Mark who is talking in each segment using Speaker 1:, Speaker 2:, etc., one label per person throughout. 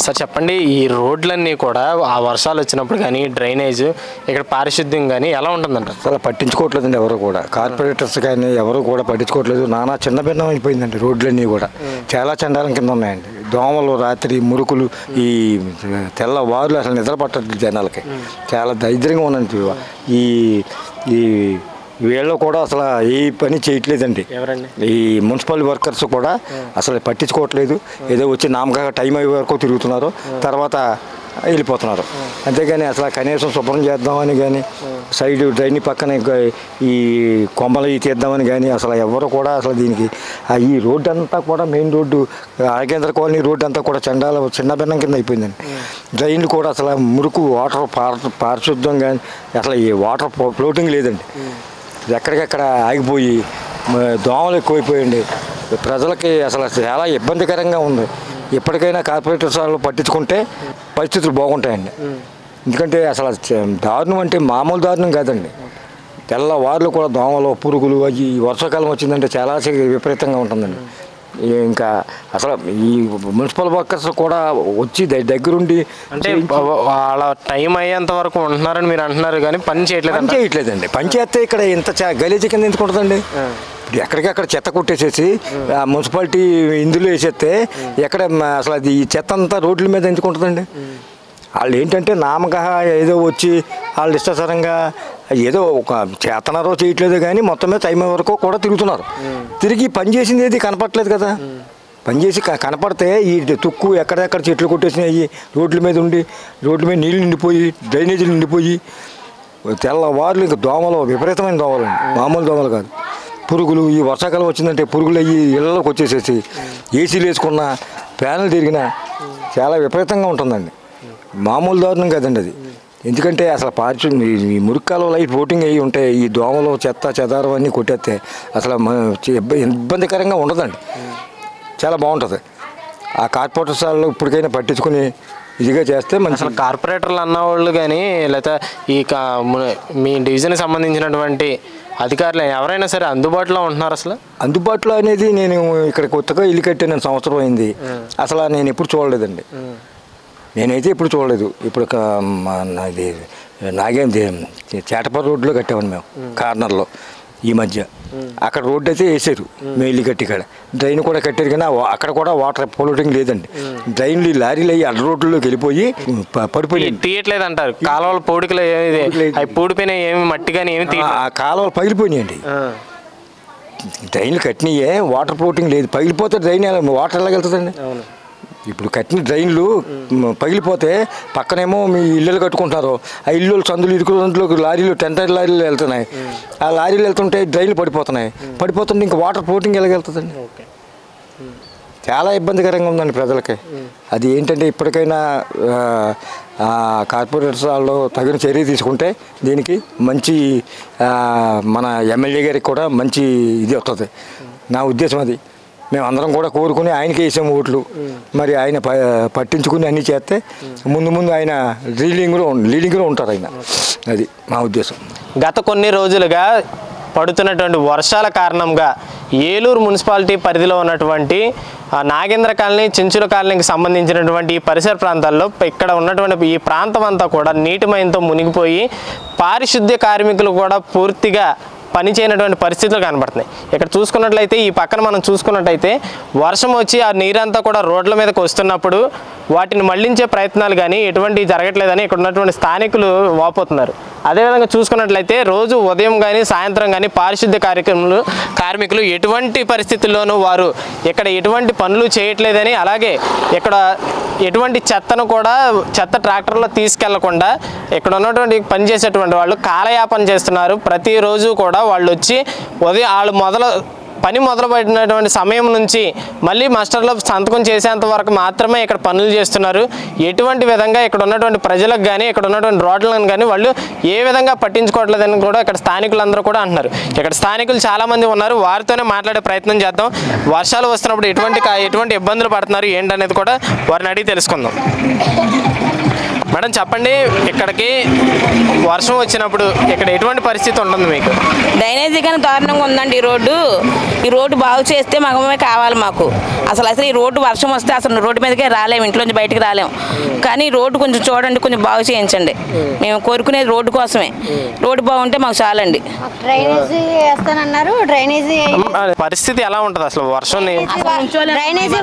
Speaker 1: Sir చెప్పండి, ఈ రోడ్లన్నీ కూడా ఆ వర్షాలు వచ్చినప్పుడు కానీ డ్రైనేజ్ ఇక్కడ పారిశుద్ధ్యం కానీ ఎలా ఉంటుందంట?
Speaker 2: అసలు పట్టించుకోవట్లేదండి ఎవరు కూడా. కార్పొరేటర్స్ కానీ ఎవరు కూడా పట్టించుకోవట్లేదు. నానా చిన్న భిన్నం అయిపోయిందండి. రోడ్లన్నీ కూడా చాలా చండాలం కింద ఉన్నాయండి. దోమలు, రాత్రి మురుకులు, ఈ తెల్లవారులు అసలు నిద్ర పట్టట్లేదు జనాలకి. చాలా దరిద్రంగా ఉందండి. ఈ ఈ వీళ్ళు కూడా అసలు ఏ పని చేయట్లేదండి. ఈ మున్సిపల్ వర్కర్స్ కూడా అసలు పట్టించుకోవట్లేదు. ఏదో వచ్చి నామక టైం అయ్యే వరకు తిరుగుతున్నారు, తర్వాత వెళ్ళిపోతున్నారు. అంతేగాని అసలు కనీసం శుభ్రం చేద్దామని కానీ, సైడ్ డ్రైన్ పక్కన ఈ కొమ్మలు తీద్దామని కానీ అసలు ఎవరు కూడా అసలు దీనికి ఈ రోడ్డు అంతా కూడా main road Rajendra colony road అంతా కూడా చిన్న భిన్నం కింద అయిపోయిందండి. డ్రైన్లు కూడా అసలు మురుకు వాటర్ పారిశుద్ధం కానీ అసలు ఈ వాటర్ ఫ్లోటింగ్ లేదండి. ఎక్కడికెక్కడ ఆగిపోయి దోమలు ఎక్కువైపోయండి. ప్రజలకి అసలు చాలా ఇబ్బందికరంగా ఉంది. ఎప్పటికైనా కార్పొరేటర్స్ వాళ్ళు పట్టించుకుంటే పరిస్థితులు బాగుంటాయండి. ఎందుకంటే అసలు దారుణం అంటే మామూలు దారుణం కాదండి. తెల్లవారులు కూడా దోమలు, పురుగులు, అవి వర్షాకాలం వచ్చిందంటే చాలా విపరీతంగా ఉంటుందండి. ఇంకా అసలు ఈ మున్సిపల్ వర్కర్స్ కూడా వచ్చి దగ్గరుండి
Speaker 1: అంటే వాళ్ళ టైం అయ్యేంత వరకు ఉంటున్నారని మీరు అంటున్నారు, కానీ పని చేయట్లేదండి.
Speaker 2: పని చేస్తే ఇక్కడ ఇంత గలీజీ కింద ఎందుకు ఉంటుందండి? ఇప్పుడు ఎక్కడికక్కడ చెత్త కొట్టేసేసి మున్సిపాలిటీ ఇందులో వేసేస్తే ఎక్కడ అసలు అది ఈ చెత్త అంతా రోడ్ల మీద ఎందుకు ఉంటుందండి? వాళ్ళు ఏంటంటే నామక ఏదో వచ్చి వాళ్ళు ఇష్టాసరంగా ఏదో ఒక చేతనారో చేయట్లేదు, కానీ మొత్తం మీద టైం వరకు కూడా తిరుగుతున్నారు. తిరిగి పని చేసింది ఏది కనపడలేదు కదా. పనిచేసి కనపడితే ఈ తుక్కు ఎక్కడెక్కడ చెట్లు కొట్టేసినాయి, రోడ్ల మీద ఉండి రోడ్ల మీద నీళ్ళు నిండిపోయి, డ్రైనేజీలు నిండిపోయి, తెల్లవారులు ఇంకా దోమలు, విపరీతమైన దోమలు అండి. మామూలు దోమలు కాదు. పురుగులు, ఈ వర్షాకాలం వచ్చిందంటే పురుగులు అయ్యి ఇళ్ళలోకి వచ్చేసేసి ఏసీలు వేసుకున్న, ఫ్యాన్లు తిరిగినా చాలా విపరీతంగా ఉంటుందండి. మామూలు దారుణం కాదండి అది. ఎందుకంటే అసలు ఈ మురికాలు లైట్ ఓటింగ్ అయ్యి ఉంటే ఈ దోమలు, చెత్త చెదారం అన్నీ కొట్టేస్తే అసలు ఇబ్బందికరంగా ఉండదండి. చాలా బాగుంటుంది. ఆ కార్పొరేటర్స్ వాళ్ళు ఇప్పటికైనా పట్టించుకుని ఇదిగా చేస్తే మంచి.
Speaker 1: కార్పొరేటర్లు అన్నవాళ్ళు కానీ లేదా ఈ మీ డివిజన్కి సంబంధించినటువంటి అధికారులు ఎవరైనా సరే అందుబాటులో ఉంటున్నారు? అసలు అందుబాటులో
Speaker 2: అనేది నేను ఇక్కడ కొత్తగా ఇల్లు కట్టాను, సంవత్సరం అయింది. అసలు నేను ఎప్పుడు చూడలేదండి. నేనైతే ఇప్పుడు చూడలేదు. ఇప్పుడు ఇది చేటపల్లి రోడ్లో కట్టామని మేము కార్నర్లో ఈ మధ్య. అక్కడ రోడ్డు అయితే వేసారు మేము ఇల్లు కట్టి. ఇక్కడ డ్రైన్ కూడా కట్టారు, కానీ అక్కడ కూడా వాటర్ పొల్యూటింగ్ లేదండి. డ్రైన్లు లారీలు అయ్యి అడ్డ రోడ్లలోకి వెళ్ళిపోయి పడిపోయి
Speaker 1: తీయట్లేదు అంటారు. కాలువలు పూడికలు పూడిపోయినా ఏమి మట్టి కానీ ఏమి
Speaker 2: ఆ కాలువలు పగిలిపోయినాయండి. డ్రైన్లు కట్టినయే, వాటర్ ఫ్లోటింగ్ లేదు. పగిలిపోతే డ్రైన్ వాటర్ ఎలాగ వెళ్తుందండి? ఇప్పుడు కట్టిన డ్రైన్లు పగిలిపోతే పక్కనేమో మీ ఇల్లులు కట్టుకుంటున్నారు. ఆ ఇల్లు సందులు ఇరుకులోకి లారీలు, టెంటర్ లారీలు వెళ్తున్నాయి. ఆ లారీలు వెళ్తుంటే డ్రైన్లు పడిపోతున్నాయి. పడిపోతుంటే ఇంకా వాటర్ ఫ్లోటింగ్ ఎలాగ వెళ్తుందండి? చాలా ఇబ్బందికరంగా ఉందండి ప్రజలకి. అది ఏంటంటే ఇప్పటికైనా కార్పొరేటర్స్ వాళ్ళు తగిన చర్య తీసుకుంటే దీనికి మంచి మన ఎమ్మెల్యే గారికి కూడా మంచి ఇది వస్తుంది. నా ఉద్దేశం అది. మేము అందరం కూడా కోరుకుని ఆయనకి వేసాము ఓట్లు. మరి ఆయన పట్టించుకుని అన్నీ చేస్తే ముందు ఆయన లీడింగ్లో ఉంటారు ఆయన. అది మా ఉద్దేశం.
Speaker 1: గత కొన్ని రోజులుగా పడుతున్నటువంటి వర్షాల కారణంగా ఏలూరు మున్సిపాలిటీ పరిధిలో ఉన్నటువంటి నాగేంద్ర కాలనీ, చెంచుల కాలనీకి సంబంధించినటువంటి ఈ పరిసర ప్రాంతాల్లో ఇక్కడ ఉన్నటువంటి ఈ ప్రాంతం అంతా కూడా నీటిమయంతో మునిగిపోయి పారిశుద్ధ్య కార్మికులు కూడా పూర్తిగా పనిచేయనటువంటి పరిస్థితులు కనబడుతున్నాయి. ఇక్కడ చూసుకున్నట్లయితే ఈ పక్కన మనం చూసుకున్నట్టయితే వర్షం వచ్చి ఆ నీరంతా కూడా రోడ్ల మీదకి వస్తున్నప్పుడు వాటిని మళ్లించే ప్రయత్నాలు కానీ ఎటువంటి జరగట్లేదని ఇక్కడ ఉన్నటువంటి స్థానికులు వాపోతున్నారు. అదేవిధంగా చూసుకున్నట్లయితే రోజు ఉదయం కానీ సాయంత్రం కానీ పారిశుద్ధ్య కార్మికులు ఎటువంటి పరిస్థితుల్లోనూ వారు ఇక్కడ ఎటువంటి పనులు చేయట్లేదని, అలాగే ఇక్కడ ఎటువంటి చెత్తను కూడా చెత్త ట్రాక్టర్లో తీసుకెళ్లకుండా ఇక్కడ ఉన్నటువంటి పనిచేసేటువంటి వాళ్ళు కాలయాపన చేస్తున్నారు. ప్రతిరోజు కూడా వాళ్ళు వచ్చి ఉదయం వాళ్ళు పని మొదలుపెట్టినటువంటి సమయం నుంచి మళ్ళీ మాస్టర్లో సంతకం చేసేంత వరకు మాత్రమే ఇక్కడ పనులు చేస్తున్నారు. ఎటువంటి విధంగా ఇక్కడ ఉన్నటువంటి ప్రజలకు కానీ ఇక్కడ ఉన్నటువంటి రోడ్లను కానీ వాళ్ళు ఏ విధంగా పట్టించుకోవట్లేదని కూడా ఇక్కడ స్థానికులందరూ కూడా అంటున్నారు. ఇక్కడ స్థానికులు చాలామంది ఉన్నారు, వారితోనే మాట్లాడే ప్రయత్నం చేద్దాం. వర్షాలు వస్తున్నప్పుడు ఎటువంటి ఇబ్బందులు పడుతున్నారు ఏంటనేది కూడా వారిని అడిగి తెలుసుకుందాం. మేడం చెప్పండి, ఇక్కడికి వర్షం వచ్చినప్పుడు ఇక్కడ ఎటువంటి పరిస్థితి ఉంటుంది మీకు?
Speaker 3: డ్రైనేజీ కానీ దారుణంగా ఉందండి. ఈ రోడ్డు బాగు చేస్తే మగమే కావాలి మాకు. అసలు ఈ రోడ్డు వర్షం వస్తే అసలు రోడ్డు మీదకే రాలేము, ఇంట్లోంచి బయటకు రాలేము. కానీ రోడ్డు కొంచెం చూడండి, కొంచెం బాగు చేయించండి. మేము కోరుకునేది రోడ్డు కోసమే. రోడ్డు బాగుంటే మాకు చాలండి.
Speaker 4: డ్రైనేజీ వేస్తానన్నారు. డ్రైనేజీ
Speaker 1: పరిస్థితి ఎలా ఉంటుంది అసలు వర్షం?
Speaker 4: డ్రైనేజీ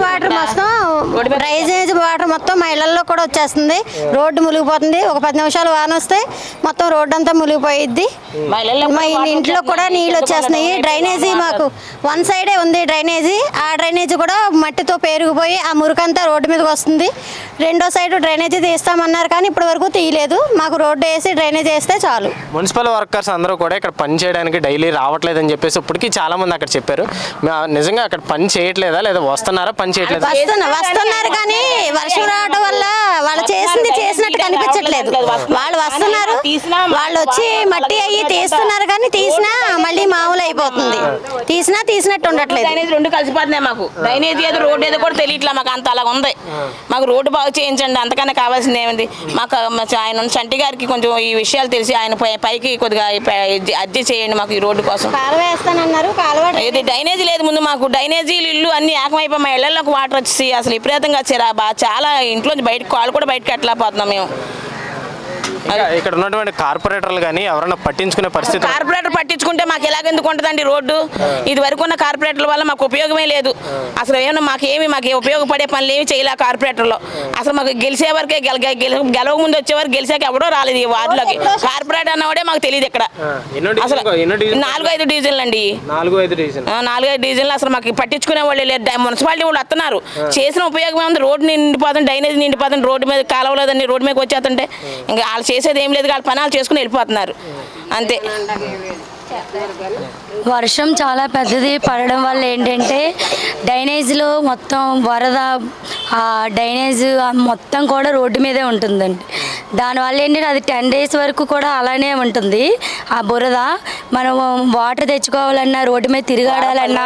Speaker 4: వాటర్ మొత్తం మా ఇళ్లలో కూడా వచ్చేస్తుంది. రోడ్డు మునిగిపోతుంది. ఒక 10 నిమిషాలు వాన వస్తే మొత్తం రోడ్డు అంతా మునిగిపోయిద్ది. మా ఇంట్లో కూడా నీళ్ళు వచ్చేస్తున్నాయి. డ్రైనేజీ మాకు వన్ సైడే ఉంది డ్రైనేజీ. ఆ డ్రైనేజీ కూడా మట్టితో పేరుకుపోయి ఆ మురికంతా రోడ్డు మీదకి వస్తుంది. రెండో సైడ్ డ్రైనేజీ తీస్తామన్నారు కానీ ఇప్పటి వరకు తీయలేదు. మాకు రోడ్డు వేసి డ్రైనేజీ వేస్తే చాలు.
Speaker 1: మున్సిపల్ వర్కర్స్ అందరూ కూడా ఇక్కడ పని చేయడానికి డైలీ రావట్లేదని చెప్పేసి ఇప్పటికీ చాలా మంది అక్కడ చెప్పారు. నిజంగా అక్కడ పని చేయట్లేదా లేదా వస్తున్నారా? పని చేయట్లేదు.
Speaker 4: వస్తున్నారు కానీ వర్షం రావడం వల్ల వాళ్ళు చేసినట్టు కనిపించట్లేదు. వాళ్ళు వస్తున్నారు, వాళ్ళు వచ్చి మట్టి అయ్యి తీస్తున్నారు కానీ తీసినా మళ్ళీ మామూలు అయిపోతుంది. తీసినట్టు ఉండట్లేదు.
Speaker 3: డ్రైనేజీ రెండు కలిసిపోతున్నాయి మాకు. డ్రైనేజీ ఏదో రోడ్డు ఏదో కూడా తెలియట్లా మాకు. అంత అలా ఉంది. మాకు రోడ్డు బాగు చేయించండి, అంతకన్నా కావాల్సింది ఏమిటి మాకు? ఆయన చంటి గారికి కొంచెం ఈ విషయాలు తెలిసి ఆయన పైకి కొద్దిగా అర్జీ చేయండి మాకు ఈ రోడ్డు కోసం.
Speaker 4: కాలువ వేస్తానన్నారు.
Speaker 3: ఇది డ్రైనేజీ లేదు ముందు మాకు. డ్రైనేజీలు ఇల్లు అన్ని ఏకమైపోయి మా ఇళ్లలోకి వాటర్ వచ్చి అసలు విపరీతంగా చాలా ఇంట్లోంచి బయటకు కాళ్ళు కూడా బయటకు ఎట్టలేకపోతున్నాం మేము.
Speaker 1: ఇక్కడ ఉన్నటువంటి కార్పొరేటర్లు కానీ ఎవరైనా పట్టించుకునే పరిస్థితి?
Speaker 3: కార్పొరేటర్ పట్టించుకుంటే మాకు ఎలాగెందుకు ఉంటుందండి రోడ్డు? ఇది వరకు ఉన్న కార్పొరేటర్ల వల్ల మాకు ఉపయోగమే లేదు. అసలు ఏమన్నా మాకు ఉపయోగపడే పనులు ఏమి చేయలే కార్పొరేటర్లో. అసలు మాకు గెలిచే వరకే గెలవ ముందు వచ్చేవారు, గెలిచాక ఎవడో రాలేదు ఈ వార్డులోకి. కార్పొరేటర్ అన్నవాడే మాకు తెలియదు ఇక్కడ. అసలు 4-5 డివిజన్లు అండి. 4-5 డివిజన్లు అసలు మాకు పట్టించుకునే వాళ్ళు లేదు. మున్సిపాలిటీ వాళ్ళు వస్తున్నారు, చేసిన ఉపయోగమే ఉంది. రోడ్డు నిండిపోతుంది, డ్రైనేజ్ నిండిపోతుంది, రోడ్డు మీద కాలవలేదండి, రోడ్డు మీదకి వచ్చేస్తుంటే ఇంకా వాళ్ళు చేసేది ఏం లేదు. వాళ్ళ పనాలు చేసుకుని వెళ్ళిపోతున్నారు అంతే.
Speaker 5: వర్షం చాలా పెద్దది పడడం వల్ల ఏంటంటే డ్రైనేజ్లో మొత్తం వరద, ఆ డ్రైనేజ్ మొత్తం కూడా రోడ్డు మీదే ఉంటుందండి. దానివల్ల ఏంటంటే అది 10 days వరకు కూడా అలానే ఉంటుంది. ఆ బురద మనం వాటర్ తెచ్చుకోవాలన్నా, రోడ్డు మీద తిరగాడాలన్నా,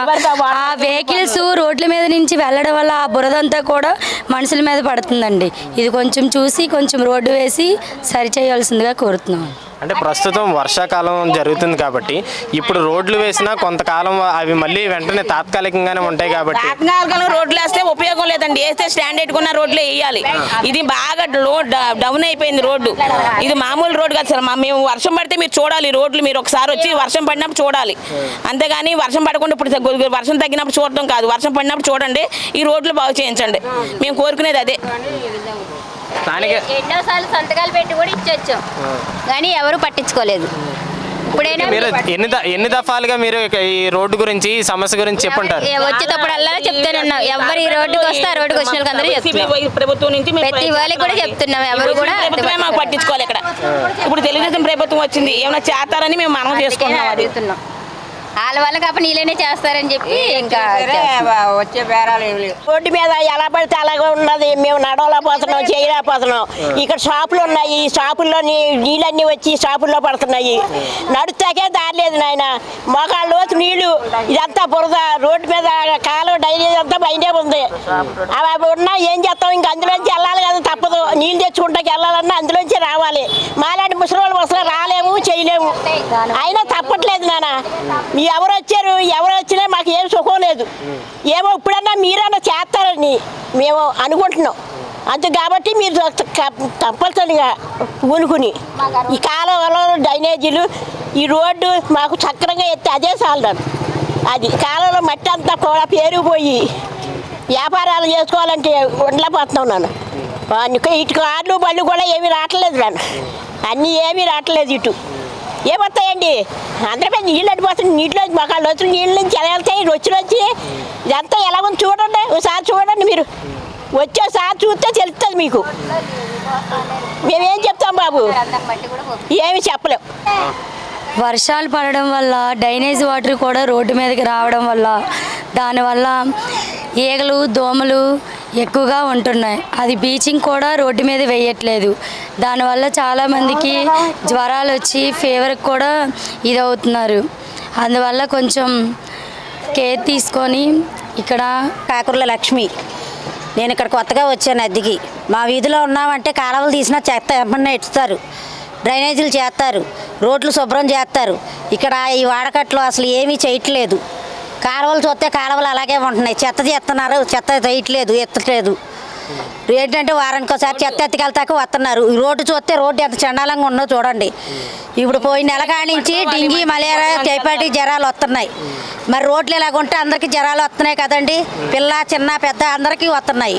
Speaker 5: ఆ వెహికల్స్ రోడ్ల మీద నుంచి వెళ్ళడం వల్ల ఆ బురద అంతా కూడా మనుషుల మీద పడుతుందండి. ఇది కొంచెం చూసి కొంచెం రోడ్డు వేసి సరిచేయాల్సిందిగా కోరుతున్నాం.
Speaker 1: అంటే ప్రస్తుతం వర్షాకాలం జరుగుతుంది కాబట్టి ఇప్పుడు రోడ్లు వేసినా కొంతకాలం అవి మళ్ళీ వెంటనే తాత్కాలికంగానే ఉంటాయి కాబట్టి
Speaker 3: తాత్కాలికంగా రోడ్లు వేస్తే ఉపయోగం లేదండి. వేస్తే స్టాండర్డ్ ఉన్న రోడ్లే వేయాలి. ఇది బాగా డౌన్ అయిపోయింది రోడ్డు. ఇది మామూలు రోడ్డు కాదు సార్. మేము వర్షం పడితే మీరు చూడాలి రోడ్లు. మీరు ఒకసారి వచ్చి వర్షం పడినప్పుడు చూడాలి, అంతేగాని వర్షం పడకుండా ఇప్పుడు వర్షం తగ్గినప్పుడు చూడటం కాదు. వర్షం పడినప్పుడు చూడండి, ఈ రోడ్లు బాగు చేయించండి. మేము కోరుకునేది అదే.
Speaker 6: ఎన్నోసార్లు సంతకాలు పెట్టి కూడా ఇచ్చొచ్చాం కానీ ఎవరు పట్టించుకోలేదు. ఇప్పుడైనా
Speaker 1: ఎన్ని దఫాలుగా మీరు ఈ రోడ్డు గురించి, ఈ సమస్య గురించి చెప్పుంటారు?
Speaker 6: వచ్చేటప్పుడల్లా చెప్తానే ఉన్నాం. ఎవరు ఈ రోడ్డుకి వస్తే ఆ రోడ్డుకి వచ్చిన వాళ్ళకి
Speaker 3: ప్రభుత్వం నుంచి
Speaker 6: ప్రతి వాళ్ళకి కూడా చెప్తున్నాం. ఎవరు కూడా
Speaker 3: మాకు పట్టించుకోవాలి. ఇక్కడ ఇప్పుడు తెలుగుదేశం ప్రభుత్వం వచ్చింది, ఏమైనా చేస్తారని మేము మనం చేసుకుంటున్నాం.
Speaker 6: వాళ్ళ వల్ల కాకపోతే నీళ్ళనే చేస్తారని చెప్పి ఇంకా
Speaker 3: వచ్చే బేరాలు ఏమి లేవు.
Speaker 7: రోడ్డు మీద ఎలా పడితే అలాగే ఉన్నది. మేము నడవలేకపోతున్నాం, చేయలేకపోతున్నాం. ఇక్కడ షాపులు ఉన్నాయి, షాపుల్లో నీళ్ళన్నీ వచ్చి షాపుల్లో పడుతున్నాయి. నడుస్తాకే దారి లేదు నాయన. మోకాళ్ళ లోతు నీళ్లు, ఇదంతా బురద. రోడ్డు మీద కాలువ డైలీ అంతా బయటే ఉంది. అవి ఉన్నా ఏం చేస్తాం? ఇంక అందులోంచి వెళ్ళాలి కదా, తప్పదు. నీళ్ళు తెచ్చుకుంటాకి వెళ్ళాలన్నా అందులోంచి రావాలి. మాలాంటి ముసలి అసలు రాలేము, చేయలేము. అయినా తప్పట్లేదు నాన్న. ఎవరు వచ్చినా మాకు ఏం సుఖం లేదు. ఏమో ఇప్పుడన్నా మీరన్నా చేస్తారని మేము అనుకుంటున్నాం. అంతే కాబట్టి మీరు తప్పనిసరిగా పూనుకుని ఈ కాలువలో డ్రైనేజీలు, ఈ రోడ్డు మాకు చక్రంగా ఎత్తే అదే చాలు. అది కాలువలో మట్టి అంతా కూడా పేరుకుపోయి వ్యాపారాలు చేసుకోవాలంటే ఉండలేకపోతున్నాం నాన్న. ఇటు కార్లు బళ్ళు కూడా ఏమీ రావట్లేదు నాన్న. అన్నీ ఏమీ రావట్లేదు. ఇటు ఏమొస్తాయండి? అందరిపై నీళ్ళు అడిపోతుంది. నీటిలో మొక్కలు వచ్చి నీళ్ళ నుంచి ఎలా వెళ్తాయి? రొచ్చులు వచ్చి ఇదంతా ఎలా ఉంది చూడండి. ఒకసారి చూడండి, మీరు వచ్చేసారి చూస్తే తెలుస్తుంది మీకు. మేమేం చెప్తాం బాబు? ఏమి చెప్పలేం.
Speaker 5: వర్షాలు పడడం వల్ల డ్రైనేజ్ వాటర్ కూడా రోడ్డు మీదకి రావడం వల్ల దానివల్ల ఈగలు, దోమలు ఎక్కువగా ఉంటున్నాయి. అది బ్లీచింగ్ కూడా రోడ్డు మీద వేయట్లేదు. దానివల్ల చాలామందికి జ్వరాలు వచ్చి ఫీవర్కి కూడా ఇదవుతున్నారు. అందువల్ల కొంచెం కేర్ తీసుకొని ఇక్కడ
Speaker 4: కాకుర్ల లక్ష్మి నేను ఇక్కడ కొత్తగా వచ్చాను అద్దెకి. మా వీధిలో ఉన్నామంటే కాలువలు తీసినా చెత్త ఏమన్నా ఎత్తుతారు, డ్రైనేజీలు చేస్తారు, రోడ్లు శుభ్రం చేస్తారు. ఇక్కడ ఈ వాడకట్లో అసలు ఏమీ చేయట్లేదు. కాలువలు చూస్తే కాలువలు అలాగే ఉంటున్నాయి, చెత్త చేస్తున్నారు, చెత్త చేయట్లేదు, ఎత్తట్లేదు. ఏంటంటే వారానికి ఒకసారి చెత్త ఎత్తుకెళ్తాక వస్తున్నారు. ఈ రోడ్డు చూస్తే రోడ్డు ఎంత చండాలంగా ఉందో చూడండి. ఇప్పుడు పోయిన నెల కానించి డెంగీ, మలేరియా, టైఫాయిడ్ జ్వరాలు వస్తున్నాయి. మరి రోడ్లు ఇలాగుంటే అందరికీ జ్వరాలు వస్తున్నాయి కదండి. పిల్ల చిన్న పెద్ద అందరికీ వస్తున్నాయి.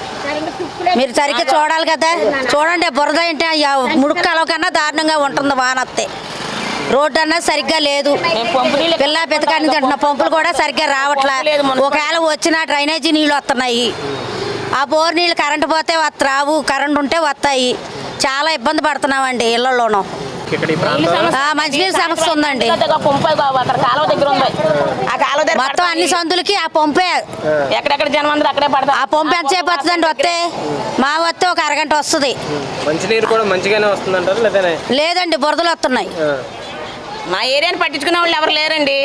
Speaker 4: మీరు సరిగ్గా చూడాలి కదా. చూడండి, బురద ఏంటి ముడుక్కల కన్నా దారుణంగా ఉంటుంది వాన వస్తే. రోడ్డు అన్నది సరిగ్గా లేదు. పిల్ల పెద్దకాని తింటున్న పంపులు కూడా సరిగ్గా రావట్లా. ఒకవేళ వచ్చినా డ్రైనేజీ నీళ్ళు వస్తున్నాయి. ఆ బోర్ నీళ్ళు కరెంటు పోతే రావు, కరెంటు ఉంటే వస్తాయి. చాలా ఇబ్బంది పడుతున్నామండి ఇళ్లలోనూ. మంచినీళ్ళ సమస్య ఉందండి. మొత్తం అన్ని సందులకి ఆ పంపే,
Speaker 3: ఎక్కడెక్కడ జనం అందరూ అక్కడే పడతారు.
Speaker 4: ఆ పంపు ఎంతసేపు వస్తుందండి? వస్తే మా వస్తే ఒక అరగంట వస్తుంది.
Speaker 1: మంచినీరు కూడా మంచిగానే వస్తుందంటారు?
Speaker 4: లేదండి, బురదలు వస్తున్నాయి.
Speaker 3: మా ఏరియాని పట్టించుకునే వాళ్ళు ఎవరు లేరండి.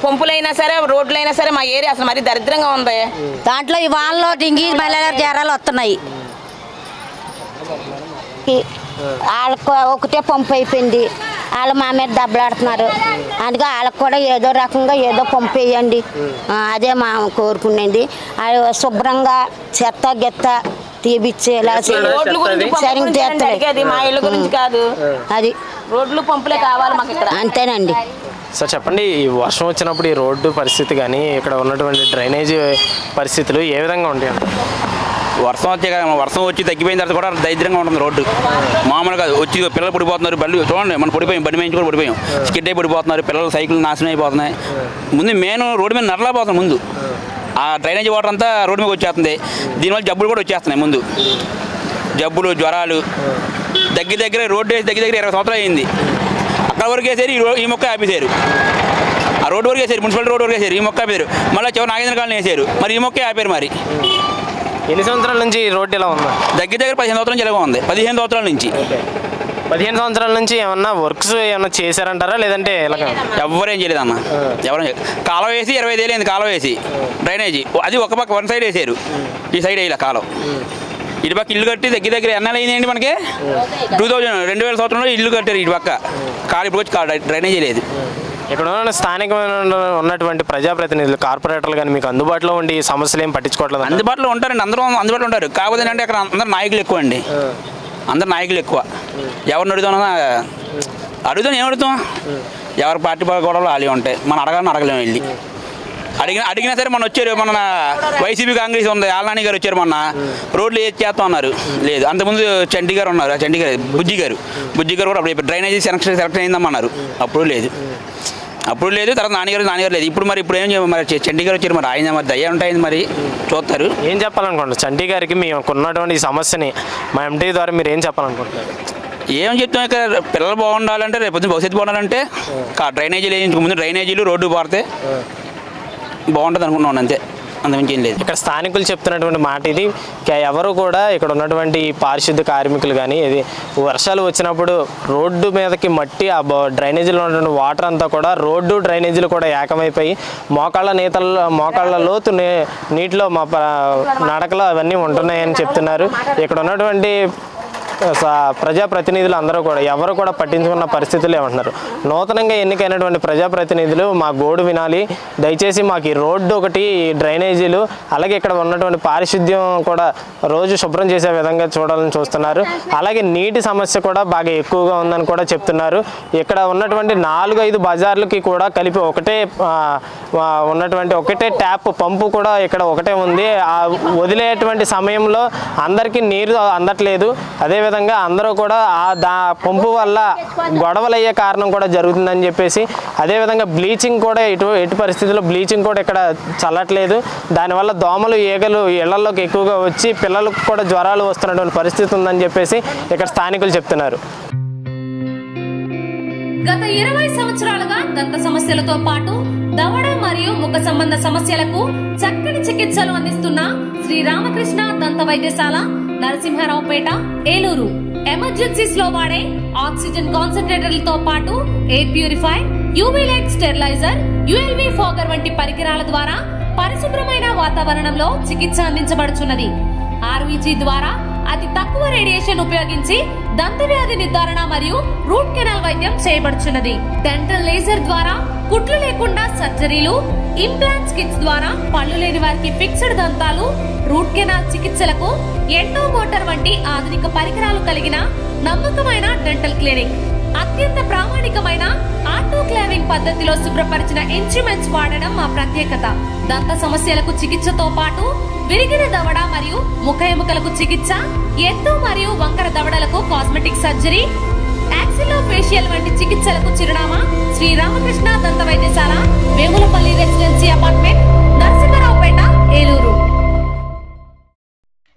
Speaker 3: పంపులైనా సరే, రోడ్లైనా సరే మా ఏరియా అసలు మరీ దరిద్రంగా ఉంది.
Speaker 4: దాంట్లో ఈ వానలో డెంగీ, మలేరియా జ్వరాలు వస్తున్నాయి.
Speaker 8: వాళ్ళకు ఒకటే పంపు అయిపోయింది, వాళ్ళు మా మీద దెబ్బలాడుతున్నారు. అందుకే వాళ్ళకు కూడా ఏదో రకంగా ఏదో పంపు వేయండి, అదే మా కోరుకునేది. అది శుభ్రంగా చెత్త గెత్త తీపిచ్చేలా
Speaker 3: మా ఇళ్ళ గురించి కాదు,
Speaker 8: అది
Speaker 3: రోడ్లు పంపులే కావాలి మాకు ఇక్కడ.
Speaker 8: అంతేనండి.
Speaker 1: సార్ చెప్పండి, ఈ వర్షం వచ్చినప్పుడు ఈ రోడ్డు పరిస్థితి కానీ ఇక్కడ ఉన్నటువంటి డ్రైనేజీ పరిస్థితులు ఏ విధంగా ఉంటాయి?
Speaker 9: వర్షం వచ్చి తగ్గిపోయిన తర్వాత కూడా దరిద్రంగా ఉంటుంది రోడ్డు. మామూలు కాదు, వచ్చి పిల్లలు పడిపోతున్నారు. బళ్ళు చూడండి, మనం పడిపోయాం, బండి మేయించి కూడా పడిపోయాం. స్కిడ్ అయి పడిపోతున్నారు, పిల్లలు సైకిల్ నాశనం అయిపోతున్నాయి. ముందు మెయిన్ రోడ్డు మీద నడలేకపోతున్నాం. ముందు ఆ డ్రైనేజీ వాటర్ అంతా రోడ్డు మీద వచ్చేస్తుంది. దీనివల్ల జబ్బులు కూడా వచ్చేస్తున్నాయి. ముందు జబ్బులు, జ్వరాలు. దగ్గర రోడ్డు వేసి దగ్గర 20 సంవత్సరాలు అయింది. అక్కడ వరకు వేసారు, ఈ మొక్క ఆపేశారు. ఆ రోడ్డు వరకు వేసారు, మున్సిపాలిటీ రోడ్డు వరకు వేసారు, ఈ మొక్క ఆపేశారు. మళ్ళీ చివరి నాగేంద్ర కాలనీ వేసారు, మరి ఈ మొక్కే ఆపారు. మరి
Speaker 1: ఎన్ని సంవత్సరాల నుంచి ఈ రోడ్డు ఇలా ఉంది?
Speaker 9: దగ్గర 15 సంవత్సరాల నుంచి ఇలాగ ఉంది. 15 సంవత్సరాల నుంచి.
Speaker 1: 15 సంవత్సరాల నుంచి ఏమన్నా వర్క్స్ ఏమన్నా చేశారంటారా, లేదంటే
Speaker 9: ఎవరేం చేయలేదు అన్న, ఎవరేం చేయలేదు. కాలువ వేసి 25 ఏళ్ళు అయింది. కాలువ వేసి డ్రైనేజీ అది ఒక పక్క వన్ సైడ్ వేసారు, ఈ సైడ్ వేయాలి కాలువ. ఇటు పక్క ఇల్లు కట్టి దగ్గర ఎన్నాళ్ళు అయిందండి మనకి? 2000 సంవత్సరంలో ఇల్లు కట్టారు ఇటు పక్క. కాలు ఇప్పుడు వచ్చి డ్రైనేజీ లేదు.
Speaker 1: ఇక్కడ స్థానికమైన ఉన్నటువంటి ప్రజాప్రతినిధులు, కార్పొరేటర్లు కానీ మీకు అందుబాటులో ఉండి సమస్యలు ఏం పట్టించుకోవట్లేదు?
Speaker 9: అందుబాటులో ఉంటారండి, అందరూ అందుబాటులో ఉంటారు. కాకపోతే ఏంటంటే అక్కడ అందరు నాయకులు ఎక్కువ అండి. అందరు నాయకులు ఎక్కువ. ఎవరిని అడుగుతాం ఏం అడుగుతాం? ఎవరి పార్టీ గొడవలు వాళ్ళే ఉంటాయి. మనం అడగలేము. వెళ్ళి అడిగినా సరే మొన్న వచ్చారు, మన వైసీపీ కాంగ్రెస్ ఉంది, ఆల్నాని గారు వచ్చారు మొన్న. రోడ్లు ఏది చేస్తాం అన్నారు, లేదు. అంతకుముందు చంటి గారు ఉన్నారు, చంటి గారు బుజ్జి గారు కూడా అప్పుడు డ్రైనేజీ సెలక్షన్ అయిందమ్మన్నారు. అప్పుడు లేదు. తర్వాత నాన్నగారు లేదు. ఇప్పుడు ఏం మరి చంటి గారు వచ్చారు, మరి ఆయన మరి దయ్య ఉంటాయింది, మరి చూస్తారు.
Speaker 1: ఏం చెప్పాలనుకుంటున్నారు చంటి గారికి? మీకు ఉన్నటువంటి ఈ సమస్యని మా ఎంటీ ద్వారా మీరు ఏం చెప్పాలనుకుంటున్నారు?
Speaker 9: ఏం చెప్తాం, ఇక్కడ పిల్లలు బాగుండాలంటే, రేపు భవిష్యత్తు బాగుండాలంటే డ్రైనేజీలు వేయించుకు ముందు డ్రైనేజీలు రోడ్డు పారితే బాగుంటుంది అనుకుంటున్నాను. అంతే, అంతమించి ఏం లేదు.
Speaker 1: ఇక్కడ స్థానికులు చెప్తున్నటువంటి మాట ఇది. ఎవరు కూడా ఇక్కడ ఉన్నటువంటి పారిశుద్ధ కార్మికులు కానీ ఇది వర్షాలు వచ్చినప్పుడు రోడ్డు మీదకి మట్టి, ఆ డ్రైనేజీలో ఉన్నటువంటి వాటర్ అంతా కూడా రోడ్డు డ్రైనేజీలు కూడా ఏకమైపోయి మోకాళ్ళ లోతు నీటిలో మా నడకలో అవన్నీ ఉంటున్నాయని చెప్తున్నారు. ఇక్కడ ఉన్నటువంటి ప్రజాప్రతినిధులు అందరూ కూడా ఎవరు కూడా పట్టించుకున్న పరిస్థితులు ఏమంటున్నారు. నూతనంగా ఎన్నికైనటువంటి ప్రజాప్రతినిధులు మా గోడు వినాలి, దయచేసి మాకు ఈ రోడ్డు ఒకటి, డ్రైనేజీలు, అలాగే ఇక్కడ ఉన్నటువంటి పారిశుద్ధ్యం కూడా రోజు శుభ్రం చేసే విధంగా చూడాలని చూస్తున్నారు. అలాగే నీటి సమస్య కూడా బాగా ఎక్కువగా ఉందని కూడా చెప్తున్నారు. ఇక్కడ ఉన్నటువంటి 4-5 బజార్లకి కూడా కలిపి ఒకటే ట్యాప్ పంపు కూడా ఇక్కడ ఒకటే ఉంది. వదిలేటువంటి సమయంలో అందరికీ నీరు అందట్లేదు. అదేవిధంగా అందరూ కూడా పంపు వల్ల గొడవలు అయ్యే కారణం కూడా జరుగుతుందని చెప్పేసి, అదేవిధంగా బ్లీచింగ్ కూడా ఎటు పరిస్థితుల్లో బ్లీచింగ్ కూడా ఇక్కడ చల్లట్లేదు. దానివల్ల దోమలు, ఈగలు ఇళ్లలోకి ఎక్కువగా వచ్చి పిల్లలకు కూడా జ్వరాలు వస్తున్నటువంటి పరిస్థితి ఉందని చెప్పేసి ఇక్కడ స్థానికులు చెప్తున్నారు.
Speaker 10: గత 20 సంవత్సరాలుగా దంత సమస్యలతో పాటు దవడ మరియు ముఖ సంబంధ సమస్యలకు చక్కని చికిత్సలు అందిస్తున్న శ్రీ రామకృష్ణ దంత వైద్యశాల, నరసింహారావుపేట, ఏలూరు. ఎమర్జెన్సీస్ లో వాడే ఆక్సిజన్ కాన్సంట్రేటర్లతో పాటు air purifier, UV light steriliser, ULV fogger వంటి పరికరాల ద్వారా పరిశుభ్రమైన వాతావరణంలో చికిత్స అందించబడుచున్నది. RVG ద్వారా అతి తక్కువ రేడియేషన్ ఉపయోగించి దంత వ్యాధి నిర్ధారణ మరియు రూట్ కెనాల్ వైద్యం చేయబడుచున్నది. డెంటల్ లేజర్ ద్వారా కుట్లు లేకుండా సర్జరీలు, ఇంప్లాంట్స్ కిట్స్ ద్వారా పళ్ళు లేని వారికి ఫిక్స్డ్ దంతాలు, రూట్ కెనాల్ చికిత్సలకు ఎండో మోటార్ వంటి ఆధునిక పరికరాలు కలిగిన నమ్మకమైన డెంటల్ క్లినిక్. అత్యంత ప్రామాణికమైన ఆటోక్లావింగ్ పద్ధతిలో శుభ్రపరిచిన ఇన్స్ట్రుమెంట్స్ వాడడం మా ప్రత్యేకత. దంత సమస్యలకు చికిత్సతో పాటు విరిగిన దవడ మరియు ముఖ ఎముకలకు చికిత్స, ఎత్తు మరియు వంకర దవడలకు కాస్మెటిక్ సర్జరీ, యాక్సిలోఫేషియల్ వంటి చికిత్సలకు చిరునామా శ్రీ రామకృష్ణ దంత వైద్యశాల, వేములపల్లి రెసిడెన్సీ అపార్ట్మెంట్, నరసింహారావుపేట, ఏలూరు.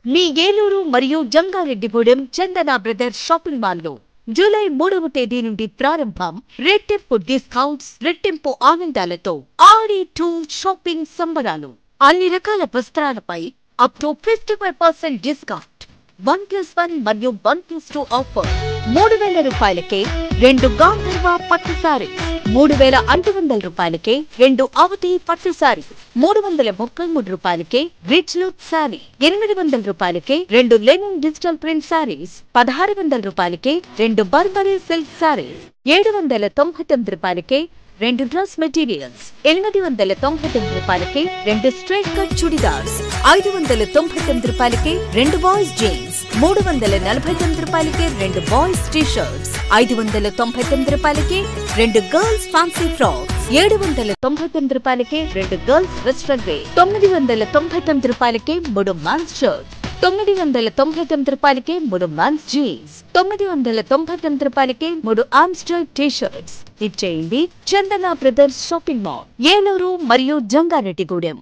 Speaker 11: మీ ఏలూరు మరియు జంగారెడ్డిగూడెం చందన బ్రదర్స్ షాపింగ్ మాల్లో జూలై 3వ తేదీ నుండి ప్రారంభం. రెట్టింపు డిస్కౌంట్స్, రెట్టింపు ఆనందాలతో ఆడి 2 షాపింగ్ సంబరాలు. అన్ని రకాల వస్త్రాలపై అప్ టు 55% డిస్కౌంట్. 1+1 మరియు 1+2 ఆఫర్. 3,000 రూపాయలకే 2 గాంధర్వ పట్టు సారీస్, 3,500 రూపాయలకే 2 అవతి పట్టు సారీస్, 333 రూపాయలకే రిచ్ లుక్ సారీ, 800 రూపాయలకే 2 లెనిన్ డిజిటల్ ప్రింట్ సారీస్, 1,600 రూపాయలకే 2 బర్బరీ సిల్క్ సారీస్, 799 రూపాయలకే 2 డ్రెస్ మెటీరియల్స్, 899 రూపాయలకే 2 స్ట్రైట్ కట్ చుడిదార్స్, 599 రూపాయలకే 2 బాయ్స్ జీన్స్, 349 రూపాయలకే 2 బాయ్స్ టీ షర్ట్స్, 599 రూపాయలకే 2 గర్ల్స్ ఫ్యాన్సీ ఫ్రాక్స్, 799 రూపాయలకే 2 గర్ల్స్ వెస్ట్రన్ వేర్, 999 రూపాయలకే 3 మెన్స్ షర్ట్, 999 రూపాయలకే 3 మెన్స్ జీన్స్, 999 రూపాయలకే 3 ఆమ్స్టర్ టీ షర్ట్స్. ఇచ్చేయండి చందన బ్రదర్స్ షాపింగ్ మాల్, ఏలూరు మరియు జంగారెడ్డిగూడెం.